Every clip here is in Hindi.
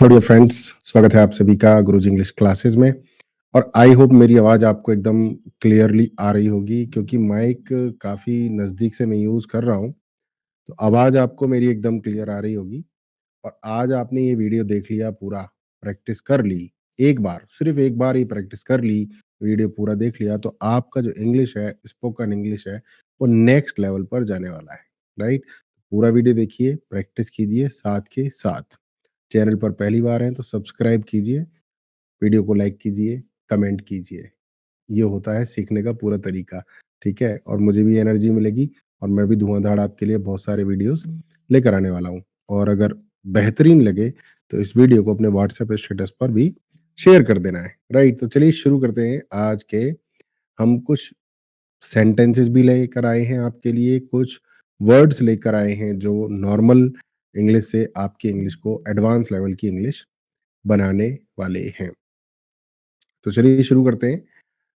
हेलो डियर फ्रेंड्स, स्वागत है आप सभी का गुरुजी इंग्लिश क्लासेस में। और आई होप मेरी आवाज़ आपको एकदम क्लियरली आ रही होगी क्योंकि माइक काफ़ी नज़दीक से मैं यूज़ कर रहा हूँ, तो आवाज़ आपको मेरी एकदम क्लियर आ रही होगी। और आज आपने ये वीडियो देख लिया पूरा, प्रैक्टिस कर ली, एक बार, सिर्फ़ एक बार ही प्रैक्टिस कर ली, वीडियो पूरा देख लिया, तो आपका जो इंग्लिश है, स्पोकन इंग्लिश है, वो नेक्स्ट लेवल पर जाने वाला है, राइट? पूरा वीडियो देखिए, प्रैक्टिस कीजिए साथ के साथ। चैनल पर पहली बार हैं तो सब्सक्राइब कीजिए, वीडियो को लाइक कीजिए, कमेंट कीजिए। ये होता है सीखने का पूरा तरीका, ठीक है? और मुझे भी एनर्जी मिलेगी और मैं भी धुआँ-धाड़ आपके लिए बहुत सारे वीडियोज़ लेकर आने वाला हूँ। और अगर बेहतरीन लगे तो इस वीडियो को अपने व्हाट्सएप स्टेटस पर भी शेयर कर देना है, राइट? तो चलिए शुरू करते हैं आज के। हम कुछ सेंटेंसेस भी लेकर आए हैं आपके लिए, कुछ वर्ड्स लेकर आए हैं जो नॉर्मल इंग्लिश से आपकी इंग्लिश को एडवांस लेवल की इंग्लिश बनाने वाले हैं। तो चलिए शुरू करते हैं।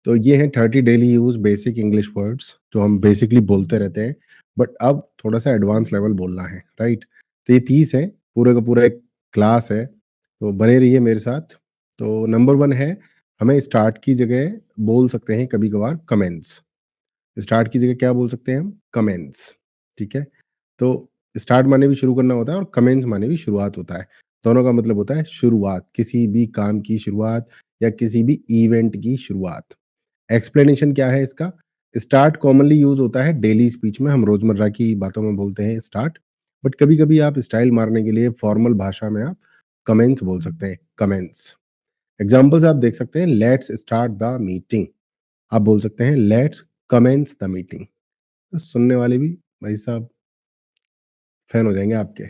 तो ये हैं 30 daily use basic English words जो हम बेसिकली बोलते रहते हैं, बट अब थोड़ा-सा एडवांस लेवल बोलना है, राइट? तो ये 30 है, पूरे का पूरा एक क्लास है, तो बने रहिए मेरे साथ। तो नंबर 1 है, हमें स्टार्ट की जगह बोल सकते हैं कभी-कभार कमेंट्स। स्टार्ट की जगह क्या बोल सकते हैं हम? कमेंट्स, ठीक है? तो स्टार्ट माने भी शुरू करना होता है और कमेंट्स माने भी शुरुआत होता है। दोनों का मतलब होता है शुरुआत, किसी भी काम की शुरुआत या किसी भी इवेंट की शुरुआत। एक्सप्लेनेशन क्या है इसका? स्टार्ट कॉमनली यूज़ होता है डेली स्पीच में, हम रोज़मर्रा की बातों में बोलते हैं स्टार्ट, बट कभी-कभी आप स्टाइल मारने के लिए फॉर्मल भाषा में आप कमेंट्स बोल सकते हैं, कमेंट्स। एग्ज़ाम्पल्स आप देख सकते हैं, लेट्स स्टार्ट द मीटिंग। आप बोल सकते हैं लेट्स कमेंस द मीटिंग। तो सुनने वाले भी भाई साहब फैन हो जाएँगे आपके।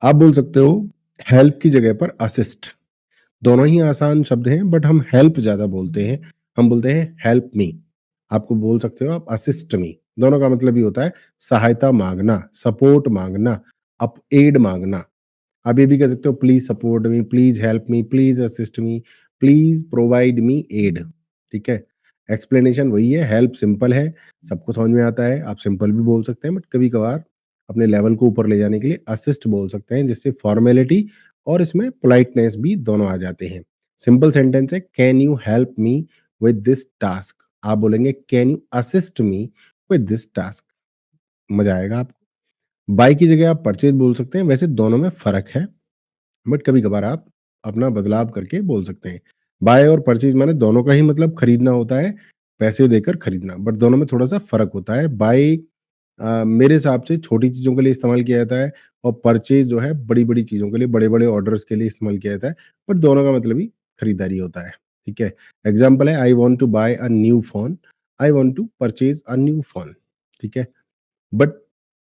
आप बोल सकते हो हेल्प की जगह पर असिस्ट। दोनों ही आसान शब्द हैं बट हम हेल्प ज़्यादा बोलते हैं। हम बोलते हैं हेल्प मी। आपको बोल सकते हो आप असिस्ट मी। दोनों का मतलब ये होता है सहायता माँगना, सपोर्ट माँगना, एड माँगना। आप ये भी कह सकते हो please support me, please help me, please assist me, please provide me aid. ठीक है? एक्सप्लेनेशन वही है, हेल्प सिंपल है, सबको समझ में आता है, आप सिंपल भी बोल सकते हैं बट कभी-कभार अपने लेवल को ऊपर ले जाने के लिए असिस्ट बोल सकते हैं जिससे फॉर्मेलिटी और इसमें पोलाइटनेस भी दोनों आ जाते हैं। सिंपल सेंटेंस है, can you help me with this task? आप बोलेंगे can you assist me with this task? मज़ा आएगा आपको। बाय की जगह आप परचेज़ बोल सकते हैं, वैसे दोनों में फ़र्क है। बट कभी-कभार आप अपना बदलाव करके बोल सकते हैं। बाय और परचेज़ माने दोनों का ही मतलब खरीदना होता है, पैसे देकर खरीदना, बट दोनों में थोड़ा-सा फ़र्क होता है। बाय मेरे हिसाब से छोटी चीज़ों के लिए इस्तेमाल किया जाता है और परचेज़ जो है बड़ी-बड़ी चीज़ों के लिए, बड़े-बड़े ऑर्डर्स के लिए इस्तेमाल किया जाता है, बट दोनों का मतलब ही खरीदारी होता है, ठीक है? एग्ज़ाम्पल है, I want to buy a new phone, I want to purchase a new phone, ठीक है? बट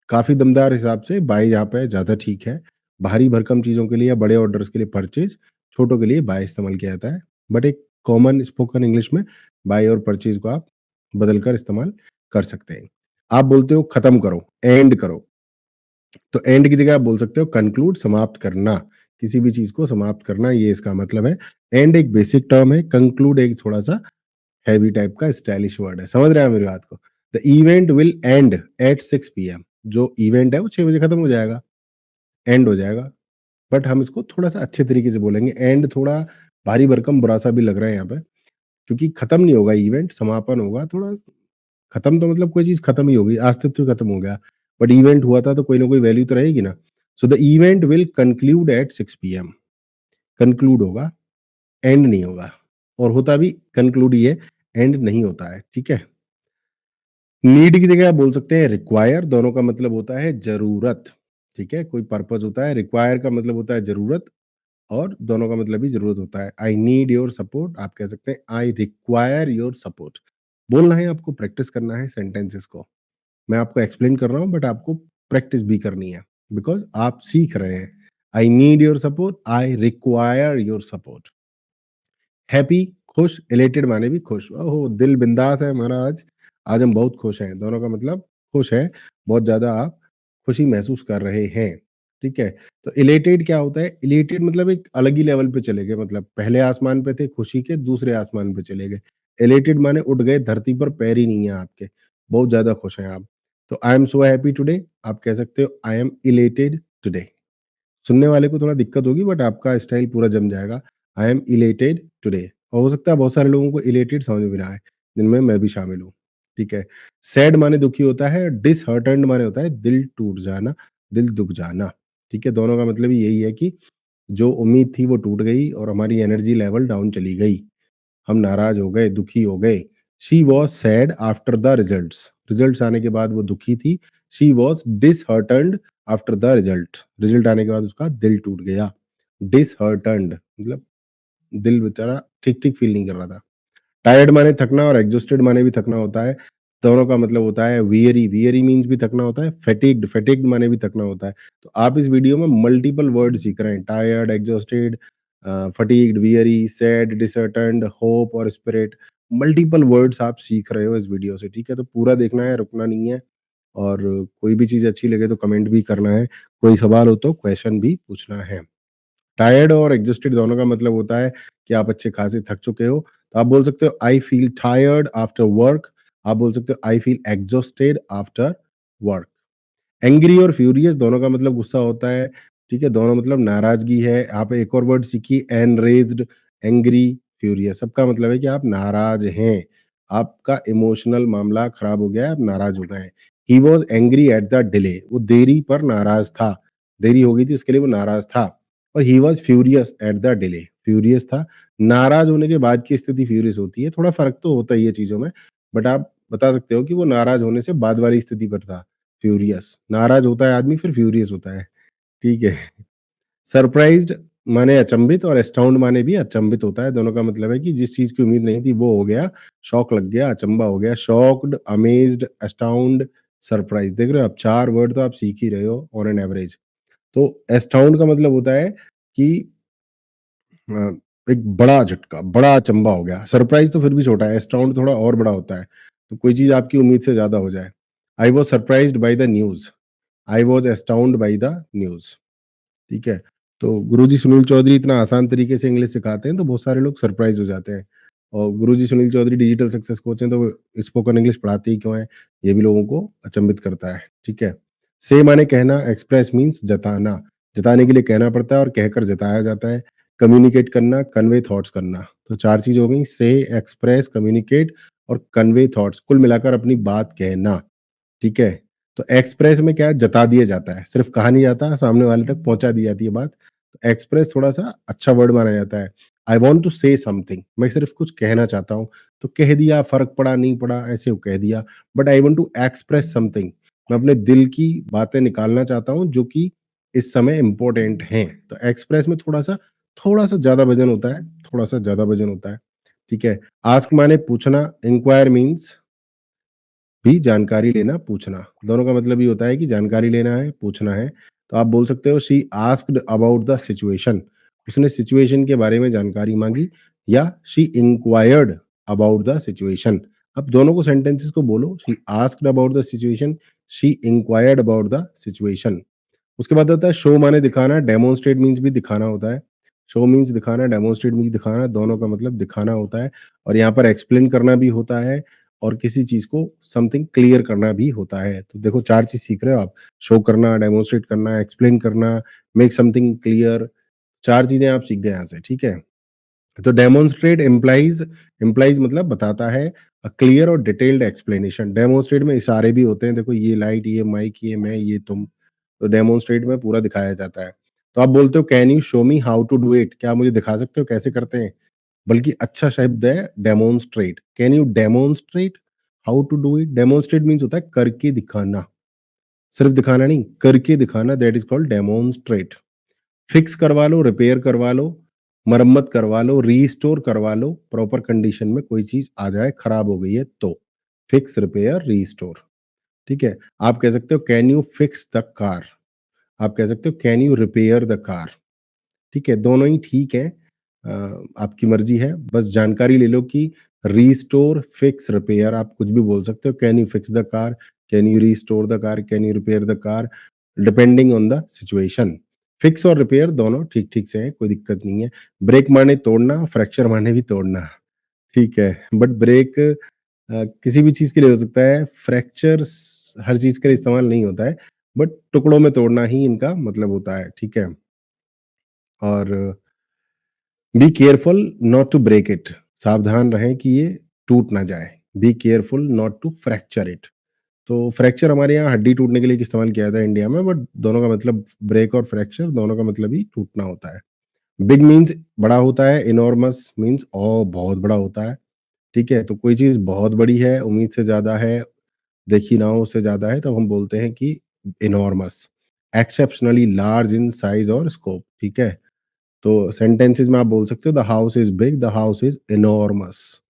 काफ़ी दमदार हिसाब से बाय यहाँ पे ज़्यादा ठीक है। भारी भरकम चीज़ों के लिए या बड़े ऑर्डर्स के लिए परचेज़, छोटों के लिए बाय इस्तेमाल किया जाता है। बट एक कॉमन स्पोकन इंग्लिश में बाय और परचेज़ को आप बदलकर इस्तेमाल कर सकते हैं। आप बोलते हो खत्म करो, एंड करो, तो एंड की जगह आप बोल सकते हो कंक्लूड, समाप्त करना। किसी भी चीज़ को समाप्त करना, ये इसका मतलब है। एंड एक बेसिक टर्म है, कंक्लूड एक थोड़ा-सा हैवी टाइप का स्टाइलिश वर्ड है। समझ रहे हैं आप मेरी बात को? The event will end at 6 PM. जो इवेंट है वो 6 बजे खत्म हो जाएगा, एंड हो जाएगा। बट हम इसको थोड़ा-सा अच्छे तरीके से बोलेंगे। एंड थोड़ा भारी भरकम बुरा-सा भी लग रहा है यहाँ पे, क्योंकि खत्म नहीं होगा इवेंट, समापन होगा। थोड़ा खत्म तो मतलब कोई चीज़ खत्म ही होगी, अस्तित्व ही खत्म हो गया। बट इवेंट हुआ था तो कोई ना कोई वैल्यू तो रहेगी ना। So the event will conclude at 6 PM. Conclude होगा, एंड नहीं होगा। और होता भी कंक्लूड ही है, एंड नहीं होता है, ठीक है? नीड की जगह आप बोल सकते हैं रिक्वायर, दोनों का मतलब होता है ज़रूरत, ठीक है? कोई पर्पज़ होता है, रिक्वायर का मतलब होता है ज़रूरत और दोनों का मतलब भी ज़रूरत होता है। आई नीड योर सपोर्ट, आप कह सकते हैं आई रिक्वायर योर सपोर्ट। बोलना है आपको, प्रैक्टिस करना है सेंटेंसेस को। मैं आपको एक्सप्लेन कर रहा हूँ बट आपको प्रैक्टिस भी करनी है, बिकॉज़ आप सीख रहे हैं। I need your support, I require your support. Happy खुश, इलेटेड माने भी खुश। ओहो! दिल बिंदास है हमारा आज। आज हम बहुत खुश हैं। दोनों का मतलब खुश हैं, बहुत ज़्यादा आप खुशी महसूस कर रहे हैं, ठीक है? तो इलेटेड क्या होता है? इलेटेड मतलब एक अलग ही लेवल पे चले गए, मतलब पहले आसमान पे थे खुशी के, दूसरे आसमान पे चले गए। इलेटेड माने उड़ गए, धरती पर पैर ही नहीं है आपके, बहुत ज़्यादा खुश हैं आप। तो I am so happy today, आप कह सकते हो आई एम इलेटेड टुडे। सुनने वाले को थोड़ा दिक्कत होगी बट आपका स्टाइल पूरा जम जाएगा। आई एम इलेटेड टुडे और हो सकता है बहुत सारे लोगों को इलेटेड समझ में भी ना आए, जिनमें मैं भी शामिल हूँ, ठीक है। सैड माने दुखी होता है, डिसहार्टेंड माने होता है दिल टूट जाना, दिल दुःख जाना, ठीक है। दोनों का मतलब यही है कि जो उम्मीद थी वो टूट गई और हमारी एनर्जी लेवल डाउन चली गई। हम नाराज़ हो गए, दुखी हो गए। She was sad after the results, results आने के बाद वो दुखी थी। She was disheartened after the result, result आने के बाद उसका दिल टूट गया। डिसहार्टेंड मतलब दिल बेचारा ठीक-ठीक फ़ील नहीं कर रहा था। टायर्ड माने थकना और एग्जॉस्टेड माने भी थकना होता है। दोनों का मतलब होता है वियरी, वियरी मीन्स भी थकना होता है, फैटिग्ड, फैटिग्ड माने भी थकना होता है। तो आप इस वीडियो में मल्टीपल वर्ड सीख रहे हैं, tired, exhausted, fatigued, weary, sad, disheartened, hope और स्पिरिट। मल्टीपल वर्ड्स आप सीख रहे हो इस वीडियो से, ठीक है? तो पूरा देखना है, रुकना नहीं है और कोई भी चीज़ अच्छी लगे तो कमेंट भी करना है, कोई सवाल हो तो क्वेश्चन भी पूछना है। टायर्ड और एग्जॉस्टेड दोनों का मतलब होता है कि आप अच्छे खासे थक चुके हो। तो आप बोल सकते हो I feel tired after work, आप बोल सकते हो I feel exhausted after work. Angry और फ्यूरियस दोनों का मतलब गुस्सा होता है, ठीक है? दोनों मतलब नाराज़गी है। आप एक और वर्ड सीखिए एनरेज्ड, एंग्री, फ्यूरियस सबका मतलब है कि आप नाराज़ हैं। आपका इमोशनल मामला खराब हो गया है, आप नाराज़ हो गए हैं। He was angry at the delay, वो देरी पर नाराज़ था। देरी हो गई थी उसके लिए वो नाराज़ था। और he was furious at the delay, furious था। नाराज़ होने के बाद की स्थिति फ्यूरियस होती है, थोड़ा फ़र्क तो होता ही है चीज़ों में, बट आप बता सकते हो कि वो नाराज़ होने से बाद वाली स्थिति पर था। फ्यूरियस, नाराज़ होता है आदमी फिर फ्यूरियस होता है, ठीक है। सरप्राइज़्ड माने अचंभित और एस्टाउंड माने भी अचंभित होता है, दोनों का मतलब है कि जिस चीज़ की उम्मीद नहीं थी वो हो गया, शॉक लग गया, अचंभा हो गया, शॉक्ड, अमेज़्ड, एस्टाउंड, सरप्राइज़। देख रहे हो आप 4 वर्ड तो आप सीख ही रहे हो ऑन एन एवरेज। तो एस्टाउंड का मतलब होता है कि अ, एक बड़ा झटका, बड़ा अचंभा हो गया, सरप्राइज़ तो फिर भी छोटा है, एस्टाउंड थोड़ा और बड़ा होता है, तो कोई चीज़ आपकी उम्मीद से ज़्यादा हो जाए। I was surprised by the news, I was एस्टाउंड by the news, ठीक है? तो गुरुजी सुनील चौधरी इतना आसान तरीके से इंग्लिश सिखाते हैं, तो बहुत सारे लोग सरप्राइज़ हो जाते हैं और Guruji Sunil Chaudhary digital success coach हैं, तो वो स्पोकन इंग्लिश पढ़ाते ही क्यों हैं? ये भी लोगों को अचंभित करता है, ठीक है? से माने कहना, एक्सप्रेस मीन्स जताना, जताने के लिए कहना पड़ता है और कहकर जताया जाता है। कम्युनिकेट करना, कन्वे थॉट्स करना, तो 4 चीज़ हो गई, से, एक्सप्रेस, कम्युनिकेट और कन्वे थॉट्स, कुल मिलाकर अपनी बात कहना। ठीक है? तो एक्सप्रेस में क्या है जता दिया जाता है, सिर्फ़ कहा नहीं जाता, सामने वाले तक पहुँचा दी जाती है बात। एक्सप्रेस थोड़ा-सा अच्छा वर्ड माना जाता है। I want to say something, मैं सिर्फ़ कुछ कहना चाहता हूँ, तो कह दिया, फ़र्क पड़ा, नहीं पड़ा, ऐसे वो कह दिया। But I want to express something, मैं अपने दिल की बातें निकालना चाहता हूँ जो कि इस समय इम्पोर्टेंट हैं। तो एक्सप्रेस में थोड़ा-सा ज़्यादा वज़न होता है, थोड़ा-सा ज़्यादा वज़न होता है। ठीक है? आस्क माने पूछना, इंक्वायर मीन्स भी जानकारी लेना, पूछना। दोनों का मतलब ये होता है कि जानकारी लेना है, पूछना है। तो आप बोल सकते हो she asked about the situation, उसने सिचुएशन के बारे में जानकारी माँगी या she inquired about the situation. अब दोनों को सेंटेंसेस को बोलो, she asked about the situation, she inquired about the situation. उसके बाद आता है शो माने दिखाना, डेमोन्स्ट्रेट मीन्स भी दिखाना होता है। शो मीन्स दिखाना, डेमोन्स्ट्रेट मीन्स दिखाना, दोनों का मतलब दिखाना होता है और यहाँ पर एक्सप्लेन करना भी होता है और किसी चीज़ को समथिंग क्लियर करना भी होता है। तो देखो 4 चीज़ सीख रहे हो आप, शो करना, डेमोन्स्ट्रेट करना, एक्सप्लेन करना, मेक समथिंग क्लियर, 4 चीज़ें आप सीख गए यहाँ से, ठीक है? तो डेमोन्स्ट्रेट इम्प्लाइज़ मतलब बताता है क्लियर और डिटेल्ड एक्सप्लेनेशन। डेमोन्स्ट्रेट में इशारे भी होते हैं, देखो ये लाइट, ये माइक, ये मैं, ये तुम। तो डेमोन्स्ट्रेट में पूरा दिखाया जाता है। तो आप बोलते हो can you show me how to do it? क्या आप मुझे दिखा सकते हो कैसे करते हैं? बल्कि अच्छा शब्द है demonstrate. Can you demonstrate how to do it? Demonstrate means होता है करके दिखाना, सिर्फ दिखाना नहीं, करके दिखाना, that is called demonstrate. Fix करवा लो, रिपेयर करवा लो, मरम्मत करवा लो, रीस्टोर करवा लो, प्रॉपर कंडीशन में कोई चीज़ आ जाए, खराब हो गई है तो। फिक्स, रिपेयर, रीस्टोर, ठीक है? आप कह सकते हो can you fix the car? आप कह सकते हो can you repair the car? ठीक है, दोनों ही ठीक है। आपकी मर्ज़ी है, बस जानकारी ले लो कि रीस्टोर, फिक्स, रिपेयर आप कुछ भी बोल सकते हो। Can you fix the car? Can you restore the car? Can you repair the car? Depending on the situation. Fix और रिपेयर दोनों ठीक-ठीक से हैं, कोई दिक्कत नहीं है। ब्रेक माने तोड़ना, फ्रैक्चर माने भी तोड़ना, ठीक है। बट ब्रेक किसी भी चीज़ के लिए हो सकता है, फ्रैक्चर्स हर चीज़ के लिए इस्तेमाल नहीं होता है, बट टुकड़ों में तोड़ना ही इनका मतलब होता है, ठीक है। और be careful not to break it, सावधान रहें कि ये टूट ना जाए। Be careful not to fracture it. तो फ्रैक्चर हमारे यहाँ हड्डी टूटने के लिए इस्तेमाल किया जाता है इंडिया में, बट दोनों का मतलब ब्रेक और फ्रैक्चर दोनों का मतलब ही टूटना होता है। बिग मीन्स बड़ा होता है, इनॉर्मस मीन्स बहुत बड़ा होता है, ठीक है? तो कोई चीज़ बहुत बड़ी है, उम्मीद से ज़्यादा है, देखी ना हो उससे ज़्यादा है, तब हम बोलते हैं कि enormous. Exceptionally large in size और स्कोप, ठीक है? तो सेंटेंसेस में आप बोल सकते हो the house is big, the house is enormous.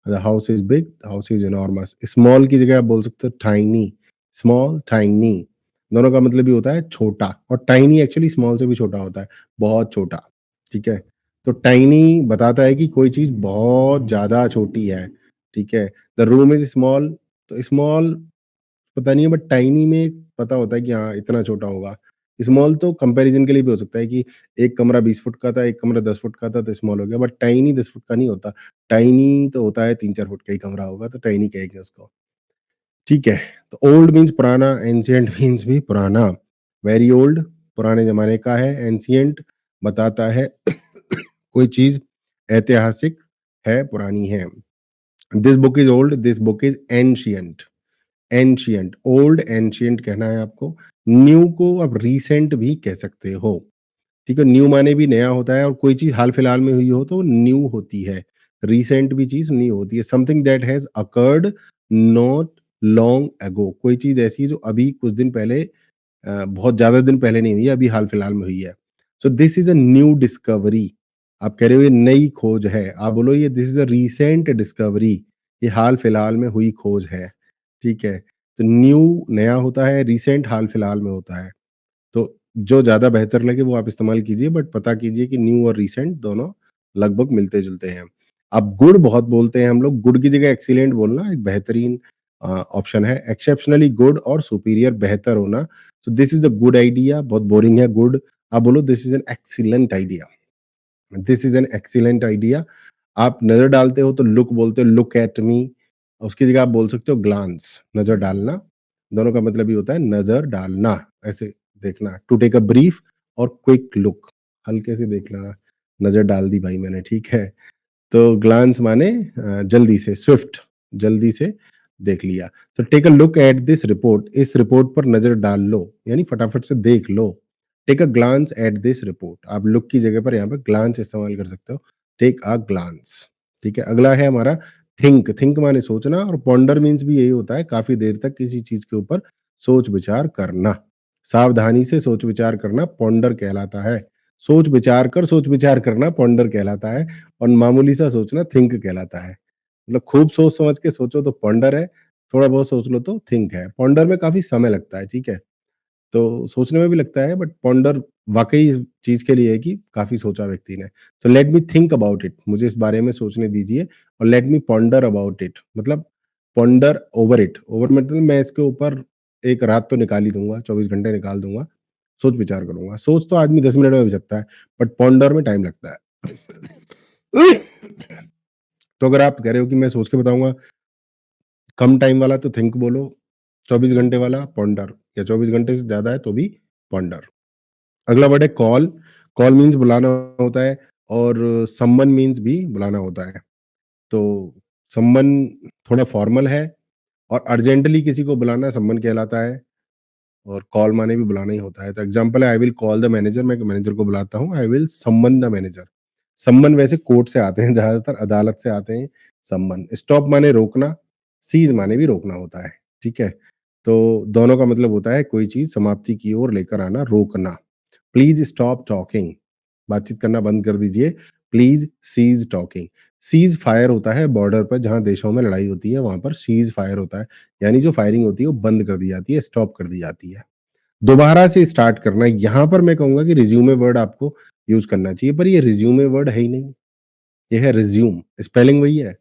The house is big, the house is enormous. Small की जगह आप बोल सकते हो टाइनी, स्मॉल, टाइनी। दोनों का मतलब ये होता है छोटा, और टाइनी एक्चुअली स्मॉल से भी छोटा होता है, बहुत छोटा, ठीक है? तो टाइनी बताता है कि कोई चीज़ बहुत ज़्यादा छोटी है, ठीक है? द रूम इज़ स्मॉल, तो स्मॉल पता नहीं है, बट टाइनी में पता होता है कि हाँ, इतना छोटा होगा। स्मॉल तो कंपैरिज़न के लिए भी हो सकता है कि एक कमरा 20 फुट का था, एक कमरा 10 फुट का था तो स्मॉल हो गया, बट टाइनी 10 फुट का नहीं होता। टाइनी तो होता है 3-4 फुट का ही कमरा होगा, तो टाइनी कहेंगे उसको। ठीक है, तो ओल्ड मीन्स पुराना, एंशिएंट मीन्स भी पुराना। वेरी ओल्ड पुराने ज़माने का है, एंशिएंट बताता है कोई चीज़ ऐतिहासिक है, पुरानी है। This book is old, this book is ancient. Ancient, old, ancient कहना है आपको। न्यू को आप रीसेंट भी कह सकते हो, ठीक है? न्यू माने भी नया होता है, और कोई चीज़ हाल-फिलहाल में हुई हो तो न्यू होती है। रीसेंट भी चीज़ न्यू होती है। Something that has occurred not long ago, कोई चीज़ ऐसी है जो अभी कुछ दिन पहले बहुत ज़्यादा दिन पहले नहीं हुई है, अभी हाल-फिलहाल में हुई है। So this is a new discovery. आप कह रहे हो ये नई खोज है, आप बोलो ये this is a recent discovery, ये हाल-फिलहाल में हुई खोज है, ठीक है? तो न्यू नया होता है, रीसेंट हाल-फिलहाल में होता है। तो जो ज़्यादा बेहतर लगे वो आप इस्तेमाल कीजिए, बट पता कीजिए कि न्यू और रीसेंट दोनों लगभग मिलते-जुलते हैं। अब गुड बहुत बोलते हैं हम लोग, गुड की जगह एक्सीलेंट बोलना एक बेहतरीन ऑप्शन है। एक्सेप्शनली गुड और सुपीरियर बेहतर होना। So this is a good idea, बहुत बोरिंग है गुड, आप बोलो this is an excellent idea. This is an excellent idea. आप नज़र डालते हो तो लुक बोलते हो, लुक एट मी। उसकी जगह आप बोल सकते हो ग्लांस, नज़र डालना। दोनों का मतलब ये होता है नज़र डालना, ऐसे देखना। टू टेक अ ब्रीफ और क्विक लुक, हल्के से देख लेना। नज़र डाल दी भाई मैंने, ठीक है? तो ग्लांस माने जल्दी से, स्विफ्ट, जल्दी से देख लिया। तो take a look at this report, इस रिपोर्ट पर नज़र डाल लो, यानी फटाफट से देख लो। Take a glance at this report, आप लुक की जगह पर यहाँ पे ग्लांस इस्तेमाल कर सकते हो। टेक अ ग्लांस, ठीक है? अगला है हमारा थिंक। थिंक माने सोचना, और पॉन्डर मीन्स भी यही होता है, काफ़ी देर तक किसी चीज़ के ऊपर सोच-विचार करना। सावधानी से सोच-विचार करना पॉन्डर कहलाता है। सोच-विचार कर सोच-विचार करना पॉन्डर कहलाता है, और मामूली सा सोचना थिंक कहलाता है। मतलब खूब सोच समझ के सोचो तो पॉन्डर है, थोड़ा बहुत सोच लो तो थिंक है। पॉन्डर में काफ़ी समय लगता है, ठीक है? तो सोचने में भी लगता है, बट पॉन्डर वाक़ई इस चीज़ के लिए है कि काफ़ी सोचा व्यक्ति ने। तो let me think about it, मुझे इस बारे में सोचने दीजिए, और let me ponder about it मतलब पॉन्डर ओवर इट। ओवर मतलब मैं इसके ऊपर एक रात तो निकाल ही दूँगा, 24 घंटे निकाल दूँगा, सोच-विचार करूँगा। सोच तो आदमी 10 मिनट में भी सकता है, बट पॉन्डर में टाइम लगता है। तो अगर आप कह रहे हो कि मैं सोच के बताऊँगा, कम टाइम वाला तो थिंक बोलो, 24 घंटे वाला पॉन्डर, या 24 घंटे से ज़्यादा है तो भी पॉन्डर। अगला वर्ड है कॉल। कॉल मीन्स बुलाना होता है, और समवन मीन्स भी बुलाना होता है। तो समवन थोड़ा फॉर्मल है, और अर्जेंटली किसी को बुलाना समवन कहलाता है, और कॉल माने भी बुलाना ही होता है। तो एग्जांपल है, I will call the manager, मैं मैनेजर को बुलाता हूँ, आई विल सम्मन द मैनेजर। सम्मन वैसे कोर्ट से आते हैं, ज़्यादातर अदालत से आते हैं सम्मन। स्टॉप माने रोकना, सीज़ माने भी रोकना होता है, ठीक है? तो दोनों का मतलब होता है कोई चीज़ समाप्ति की ओर लेकर आना, रोकना। प्लीज़ स्टॉप टॉकिंग, बातचीत करना बंद कर दीजिए। Please cease talking. Ceasefire होता है बॉर्डर पर, जहाँ देशों में लड़ाई होती है, वहाँ पर सीज़ फायर होता है। यानी जो फायरिंग होती है वो बंद कर दी जाती है, स्टॉप कर दी जाती है। दोबारा से स्टार्ट करना, यहाँ पर मैं कहूँगा कि रिज़्यूमे वर्ड आपको यूज़ करना चाहिए, पर ये रिज़्यूमे वर्ड है ही नहीं, ये है रिज़्यूम, स्पेलिंग वही है।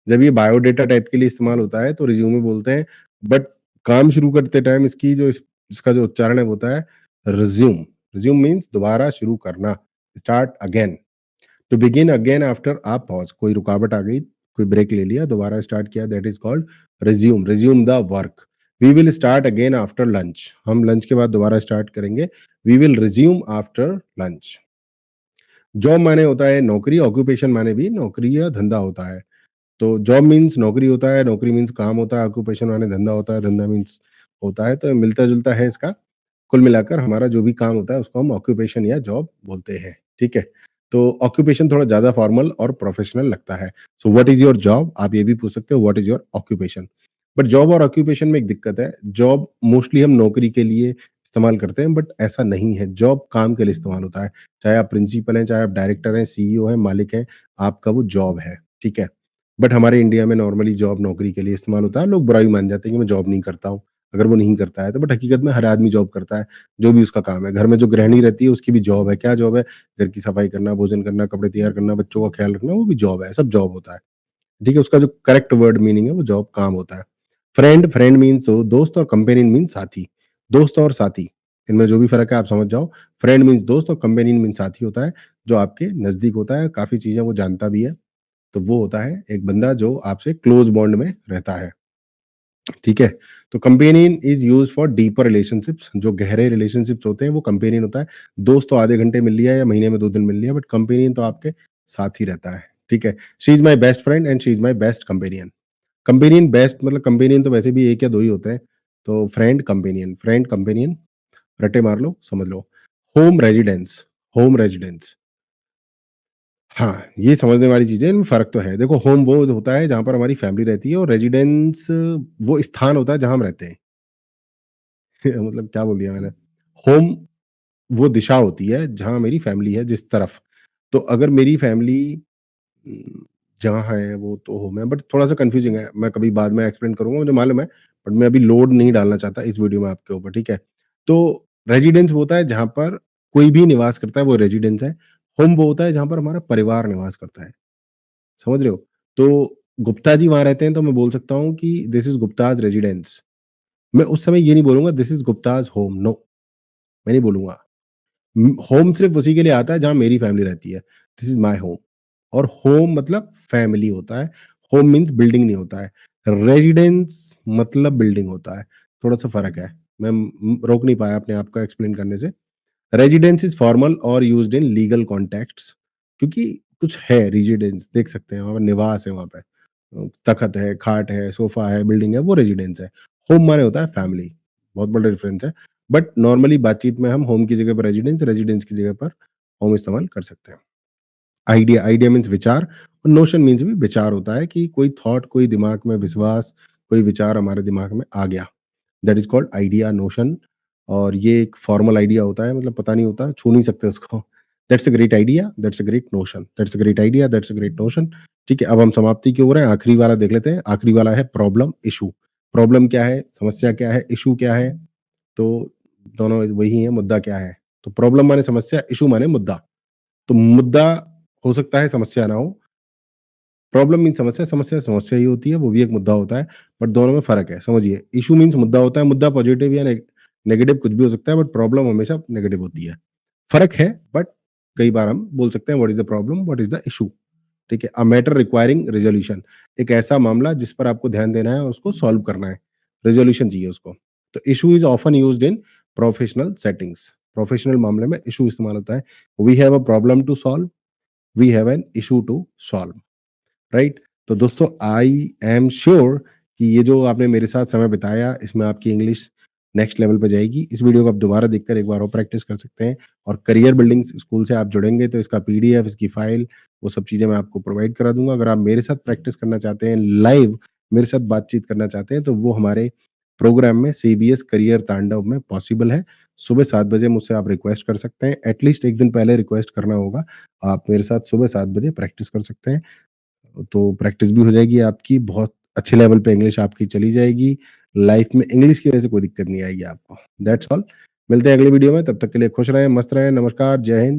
जब ये बायोडाटा टाइप के लिए इस्तेमाल होता है तो रिज़्यूमे बोलते हैं, बट काम शुरू करते टाइम इसका जो उच्चारण है वो होता है रिज़्यूम। रिज़्यूम मीन्स दोबारा शुरू करना, start again. To begin again after a pause, कोई रुकावट आ गई, कोई ब्रेक ले लिया, दोबारा स्टार्ट किया, that is called resume, resume the work. We will start again after lunch, हम लंच के बाद दोबारा स्टार्ट करेंगे। We will resume after lunch. Job माने होता है नौकरी, ऑक्यूपेशन माने भी नौकरी या धंधा होता है। तो जॉब मीन्स नौकरी होता है, नौकरी मीन्स काम होता है, ऑक्यूपेशन माने धंधा होता है, धंधा मीन्स होता है, तो मिलता-जुलता है इसका। कुल मिलाकर हमारा जो भी काम होता है उसको हम ऑक्यूपेशन या जॉब बोलते हैं, ठीक है? तो ऑक्यूपेशन थोड़ा ज़्यादा फॉर्मल और प्रोफेशनल लगता है। So what is your job? आप ये भी पूछ सकते हो what is your occupation? But job और ऑक्यूपेशन में एक दिक्कत है, जॉब मोस्टली हम नौकरी के लिए इस्तेमाल करते हैं बट ऐसा नहीं है, जॉब काम के लिए इस्तेमाल होता है। चाहे आप प्रिंसिपल हैं, चाहे आप डायरेक्टर हैं, सीईओ हैं, मालिक हैं, आपका वो जॉब है, ठीक है? बट हमारे इंडिया में नॉर्मली जॉब नौकरी के लिए इस्तेमाल होता है, लोग बुरा भी मान जाते हैं कि मैं जॉब नहीं करता हूँ, अगर वो नहीं करता है तो बट हकीकत में हर आदमी जॉब करता है, जो भी उसका काम है। घर में जो गृहिणी रहती है उसकी भी जॉब है, क्या जॉब है? घर की सफाई करना, भोजन करना, कपड़े तैयार करना, बच्चों का ख्याल रखना, वो भी जॉब है, सब जॉब होता है। ठीक है? उसका जो करेक्ट वर्ड मीनिंग है वो जॉब काम होता है। फ्रेंड मीन्स दोस्त और कंपेनियन मीन्स साथी। दोस्त और साथी, इनमें जो भी फ़र्क है आप समझ जाओ। फ्रेंड मीन्स दोस्त और कंपेनियन मीन्स साथी होता है, जो आपके नज़दीक होता है, काफ़ी चीज़ें वो जानता भी है। तो वो होता है एक बंदा जो आपसे क्लोज़ बॉन्ड में रहता है। ठीक है? तो companion is used for deeper relationships, जो गहरे रिलेशनशिप्स होते हैं वो कंपेनियन होता है। दोस्त तो आधे घंटे मिल लिया या महीने में 2 दिन मिल लिया, बट कंपेनियन तो आपके साथ ही रहता है। ठीक है? She is my best friend and she is my best companion. Companion best मतलब कंपेनियन तो वैसे भी 1 या 2 ही होते हैं। तो फ्रेंड कंपेनियन रट्टे मार लो, समझ लो। Home residence, home residence. हाँ, ये समझने वाली चीज़ है, इनमें फ़र्क तो है। देखो होम वो होता है जहाँ पर हमारी फैमिली रहती है और रेजिडेंस वो स्थान होता है जहाँ हम रहते हैं। मतलब क्या बोल दिया मैंने? होम वो दिशा होती है जहाँ मेरी फैमिली है जिस तरफ। तो अगर मेरी फैमिली उम, जहाँ है वो तो होम है, बट थोड़ा-सा कन्फ्यूज़िंग है। मैं कभी बाद में एक्सप्लेन करूँगा, मुझे मालूम है, बट मैं अभी लोड नहीं डालना चाहता इस वीडियो में आपके ऊपर, ठीक है? तो रेजिडेंस वो होता है जहाँ पर कोई भी निवास करता है, वो रेजिडेंस है। होम वो होता है जहाँ पर हमारा परिवार निवास करता है। समझ रहे हो? तो गुप्ता जी वहाँ रहते हैं तो मैं बोल सकता हूँ कि दिस इज़ गुप्ताज़ रेजिडेंस। मैं उस समय ये नहीं बोलूँगा दिस इज़ गुप्ताज़ होम, नो, मैं नहीं बोलूँगा। होम सिर्फ़ उसी के लिए आता है जहाँ मेरी फैमिली रहती है। This is my home. और होम मतलब फैमिली होता है। होम मीन्स बिल्डिंग नहीं होता है। रेजिडेंस मतलब बिल्डिंग होता है। थोड़ा-सा फ़र्क है। मैं रोक नहीं पाया अपने आप को एक्सप्लेन करने से। रेजिडेंस इज़ फॉर्मल और यूज्ड इन लीगल कॉन्टेक्स्ट्स, क्योंकि कुछ है रेजिडेंस देख सकते हैं वहाँ पे निवास है वहाँ पे। तख़्त है, खाट है, सोफ़ा है, बिल्डिंग है, वो रेजिडेंस है। होम माने होता है फैमिली, बहुत बड़ा डिफरेंस है। बट नॉर्मली बातचीत में हम होम की जगह पर रेजिडेंस, रेजिडेंस की जगह पर होम इस्तेमाल कर सकते हैं। आइडिया मीन्स विचार और नोशन मीन्स भी विचार होता है कि कोई थॉट, कोई दिमाग में विश्वास, कोई विचार हमारे दिमाग में आ गया। That is called idea, notion. और ये एक फॉर्मल आइडिया होता है, मतलब पता नहीं होता, छू नहीं सकते उसको। That's a great idea, that's a great notion, that's a great idea, that's a great notion. ठीक है, अब हम समाप्ति की ओर हैं, आखिरी वाला देख लेते हैं। आखिरी वाला है प्रॉब्लम, इश्यू। प्रॉब्लम क्या है, समस्या क्या है, इश्यू क्या है? तो दोनों वही है, मुद्दा क्या है? तो प्रॉब्लम माने समस्या, इश्यू माने मुद्दा। तो मुद्दा हो सकता है समस्या ना हो। प्रॉब्लम मीन्स समस्या, समस्या समस्या ही होती है, वो भी एक मुद्दा होता है, बट दोनों में फ़र्क है, समझिए। इश्यू मीन्स मुद्दा होता है, मुद्दा पॉजिटिव या नेगेटिव कुछ भी हो सकता है, बट प्रॉब्लम हमेशा नेगेटिव होती है। फ़र्क है, बट कई बार हम बोल सकते हैं what is the problem, what is the issue, ठीक है? अ मैटर रिक्वायरिंग रिज़ॉल्यूशन, एक ऐसा मामला जिस पर आपको ध्यान देना है और उसको सॉल्व करना है, रिज़ॉल्यूशन चाहिए उसको। तो issue is often used in professional settings, professional मामले में इश्यू इस्तेमाल होता है। We have a problem to solve, we have an issue to solve. Right? तो दोस्तों आई एम श्योर कि ये जो आपने मेरे साथ समय बिताया इसमें आपकी इंग्लिश नेक्स्ट लेवल पे जाएगी। इस वीडियो को आप दोबारा देखकर एक बार और प्रैक्टिस कर सकते हैं और करियर बिल्डिंग स्कूल से आप जुड़ेंगे तो इसका पीडीएफ, इसकी फाइल, वो सब चीज़ें मैं आपको प्रोवाइड करा दूँगा। अगर आप मेरे साथ प्रैक्टिस करना चाहते हैं, लाइव मेरे साथ बातचीत करना चाहते हैं, तो वो हमारे प्रोग्राम में सीबीएस करियर तांडव में पॉसिबल है। सुबह 7 बजे मुझसे आप रिक्वेस्ट कर सकते हैं। एटलीस्ट 1 दिन पहले रिक्वेस्ट करना होगा। आप मेरे साथ सुबह 7 बजे प्रैक्टिस कर सकते हैं। तो प्रैक्टिस भी हो जाएगी आपकी, बहुत अच्छे लेवल पे इंग्लिश आपकी चली जाएगी। लाइफ में इंग्लिश की वजह से कोई दिक्कत नहीं आएगी आपको। That's all. मिलते हैं अगली वीडियो में, तब तक के लिए खुश रहें, मस्त रहें। नमस्कार, जय हिंद।